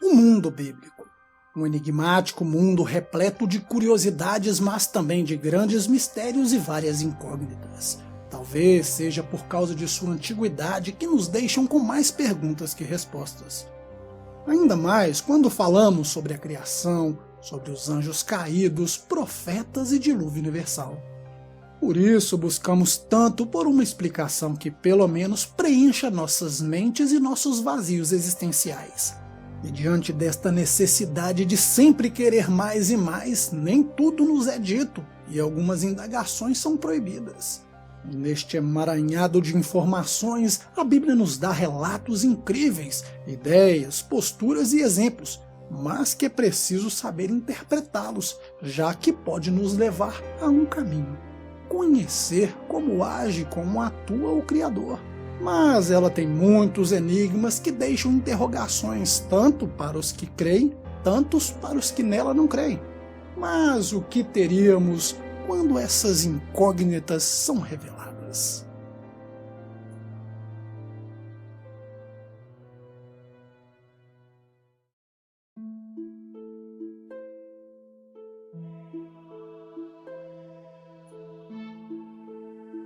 O mundo bíblico. Um enigmático mundo repleto de curiosidades, mas também de grandes mistérios e várias incógnitas. Talvez seja por causa de sua antiguidade que nos deixam com mais perguntas que respostas. Ainda mais quando falamos sobre a criação, sobre os anjos caídos, profetas e dilúvio universal. Por isso buscamos tanto por uma explicação que pelo menos preencha nossas mentes e nossos vazios existenciais. E diante desta necessidade de sempre querer mais e mais, nem tudo nos é dito e algumas indagações são proibidas. Neste emaranhado de informações, a Bíblia nos dá relatos incríveis, ideias, posturas e exemplos, mas que é preciso saber interpretá-los, já que pode nos levar a um caminho. Conhecer como age, como atua o Criador. Mas ela tem muitos enigmas que deixam interrogações tanto para os que creem, tantos para os que nela não creem. Mas o que teríamos quando essas incógnitas são reveladas?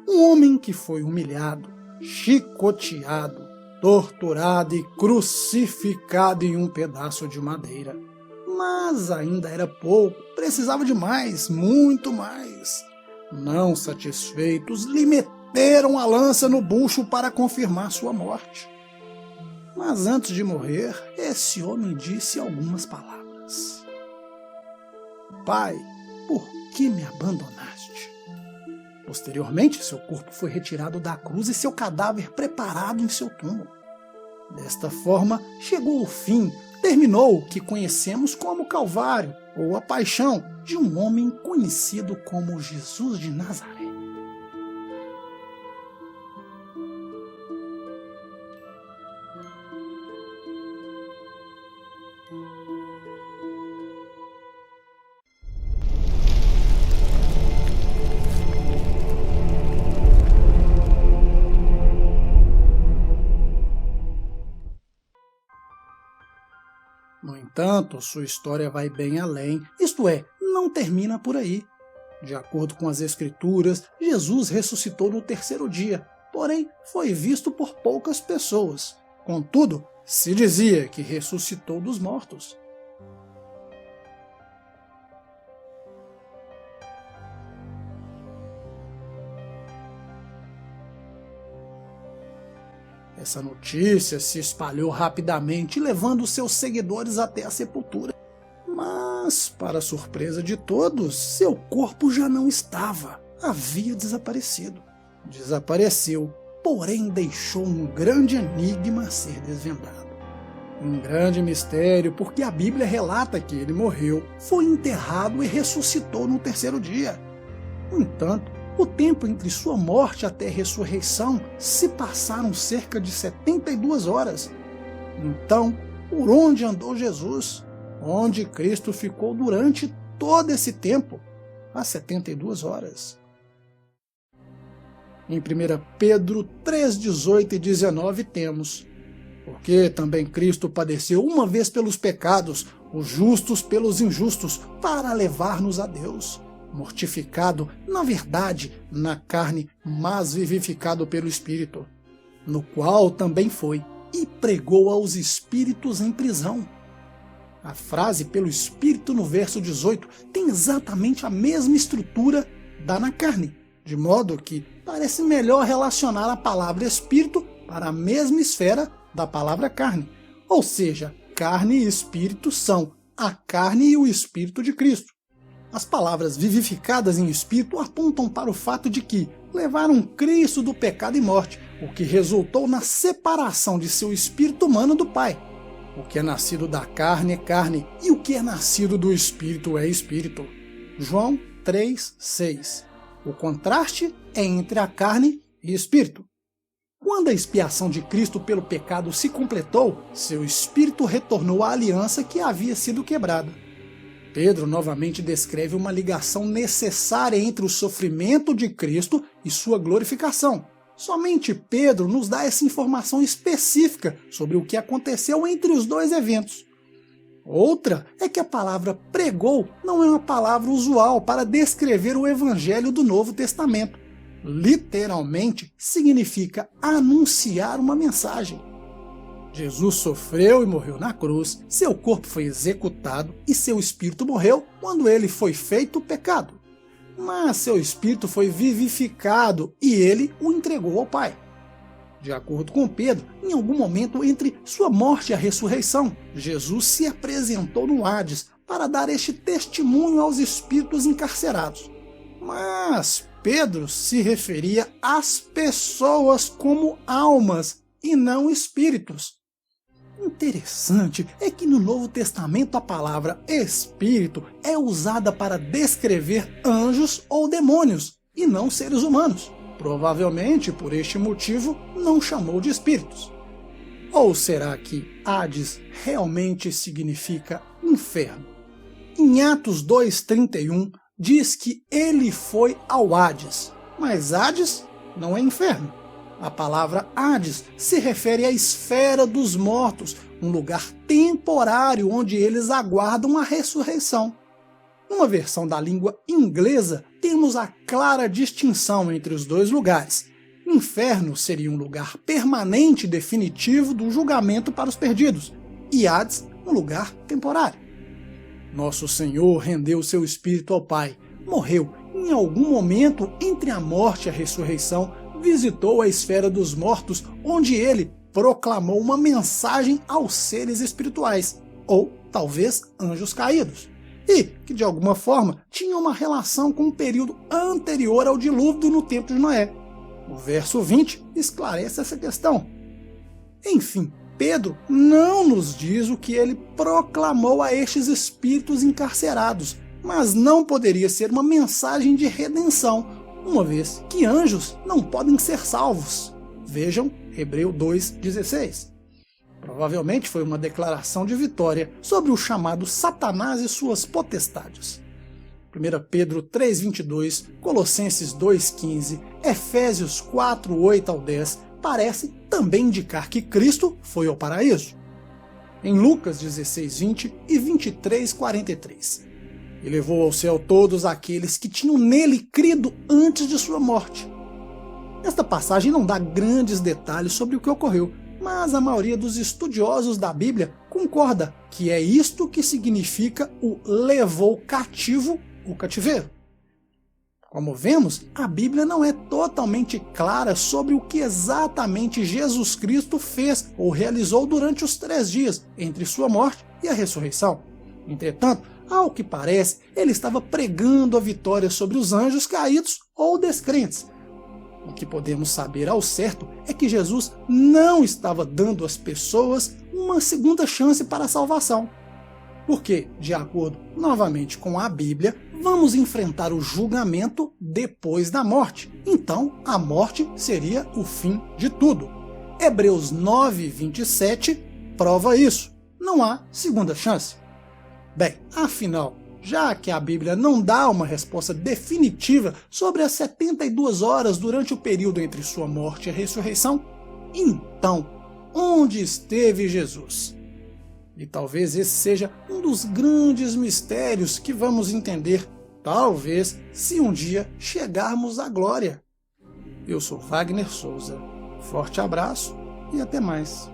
Um homem que foi humilhado, chicoteado, torturado e crucificado em um pedaço de madeira. Mas ainda era pouco, precisava de mais, muito mais. Não satisfeitos, lhe meteram a lança no bucho para confirmar sua morte. Mas antes de morrer, esse homem disse algumas palavras. Pai, por que me abandonaste? Posteriormente, seu corpo foi retirado da cruz e seu cadáver preparado em seu túmulo. Desta forma, chegou o fim, terminou o que conhecemos como Calvário, ou a paixão de um homem conhecido como Jesus de Nazaré. No entanto, sua história vai bem além, isto é, não termina por aí. De acordo com as Escrituras, Jesus ressuscitou no terceiro dia, porém foi visto por poucas pessoas. Contudo, se dizia que ressuscitou dos mortos. Essa notícia se espalhou rapidamente, levando seus seguidores até a sepultura. Mas, para surpresa de todos, seu corpo já não estava, havia desaparecido. Desapareceu, porém deixou um grande enigma a ser desvendado. Um grande mistério, porque a Bíblia relata que ele morreu, foi enterrado e ressuscitou no terceiro dia. No entanto, o tempo entre sua morte até a ressurreição se passaram cerca de 72 horas. Então, por onde andou Jesus? Onde Cristo ficou durante todo esse tempo? As 72 horas. Em 1 Pedro 3, 18 e 19 temos: porque também Cristo padeceu uma vez pelos pecados, os justos pelos injustos, para levar-nos a Deus. Mortificado, na verdade, na carne, mas vivificado pelo Espírito, no qual também foi, e pregou aos espíritos em prisão. A frase pelo Espírito no verso 18 tem exatamente a mesma estrutura da na carne, de modo que parece melhor relacionar a palavra Espírito para a mesma esfera da palavra carne. Ou seja, carne e Espírito são a carne e o Espírito de Cristo. As palavras vivificadas em Espírito apontam para o fato de que levaram Cristo do pecado e morte, o que resultou na separação de seu espírito humano do Pai. O que é nascido da carne é carne, e o que é nascido do Espírito é Espírito. João 3, 6. O contraste é entre a carne e Espírito. Quando a expiação de Cristo pelo pecado se completou, seu Espírito retornou à aliança que havia sido quebrada. Pedro novamente descreve uma ligação necessária entre o sofrimento de Cristo e sua glorificação. Somente Pedro nos dá essa informação específica sobre o que aconteceu entre os dois eventos. Outra é que a palavra pregou não é uma palavra usual para descrever o evangelho do Novo Testamento. Literalmente significa anunciar uma mensagem. Jesus sofreu e morreu na cruz, seu corpo foi executado e seu espírito morreu quando ele foi feito pecado. Mas seu espírito foi vivificado e ele o entregou ao Pai. De acordo com Pedro, em algum momento entre sua morte e a ressurreição, Jesus se apresentou no Hades para dar este testemunho aos espíritos encarcerados. Mas Pedro se referia às pessoas como almas e não espíritos. Interessante é que no Novo Testamento a palavra espírito é usada para descrever anjos ou demônios, e não seres humanos. Provavelmente, por este motivo, não chamou de espíritos. Ou será que Hades realmente significa inferno? Em Atos 2:31 diz que ele foi ao Hades, mas Hades não é inferno. A palavra Hades se refere à esfera dos mortos, um lugar temporário onde eles aguardam a ressurreição. Numa versão da língua inglesa, temos a clara distinção entre os dois lugares. Inferno seria um lugar permanente e definitivo do julgamento para os perdidos, e Hades, um lugar temporário. Nosso Senhor rendeu seu espírito ao Pai, morreu em algum momento entre a morte e a ressurreição, visitou a esfera dos mortos, onde ele proclamou uma mensagem aos seres espirituais, ou talvez anjos caídos, e que de alguma forma tinha uma relação com o período anterior ao dilúvio no tempo de Noé. O verso 20 esclarece essa questão. Enfim, Pedro não nos diz o que ele proclamou a estes espíritos encarcerados, mas não poderia ser uma mensagem de redenção, uma vez que anjos não podem ser salvos. Vejam Hebreus 2:16. Provavelmente foi uma declaração de vitória sobre o chamado Satanás e suas potestades. 1 Pedro 3:22, Colossenses 2:15, Efésios 4:8-10 parece também indicar que Cristo foi ao paraíso. Em Lucas 16:20 e 23:43, e levou ao céu todos aqueles que tinham nele crido antes de sua morte. Esta passagem não dá grandes detalhes sobre o que ocorreu, mas a maioria dos estudiosos da Bíblia concorda que é isto que significa o levou cativo o cativeiro. Como vemos, a Bíblia não é totalmente clara sobre o que exatamente Jesus Cristo fez ou realizou durante os 3 dias entre sua morte e a ressurreição. Entretanto, ao que parece, ele estava pregando a vitória sobre os anjos caídos ou descrentes. O que podemos saber ao certo é que Jesus não estava dando às pessoas uma segunda chance para a salvação. Porque, de acordo novamente com a Bíblia, vamos enfrentar o julgamento depois da morte. Então, a morte seria o fim de tudo. Hebreus 9:27 prova isso. Não há segunda chance. Bem, afinal, já que a Bíblia não dá uma resposta definitiva sobre as 72 horas durante o período entre sua morte e a ressurreição, então, onde esteve Jesus? E talvez esse seja um dos grandes mistérios que vamos entender, talvez, se um dia chegarmos à glória. Eu sou Wagner Souza. Forte abraço e até mais.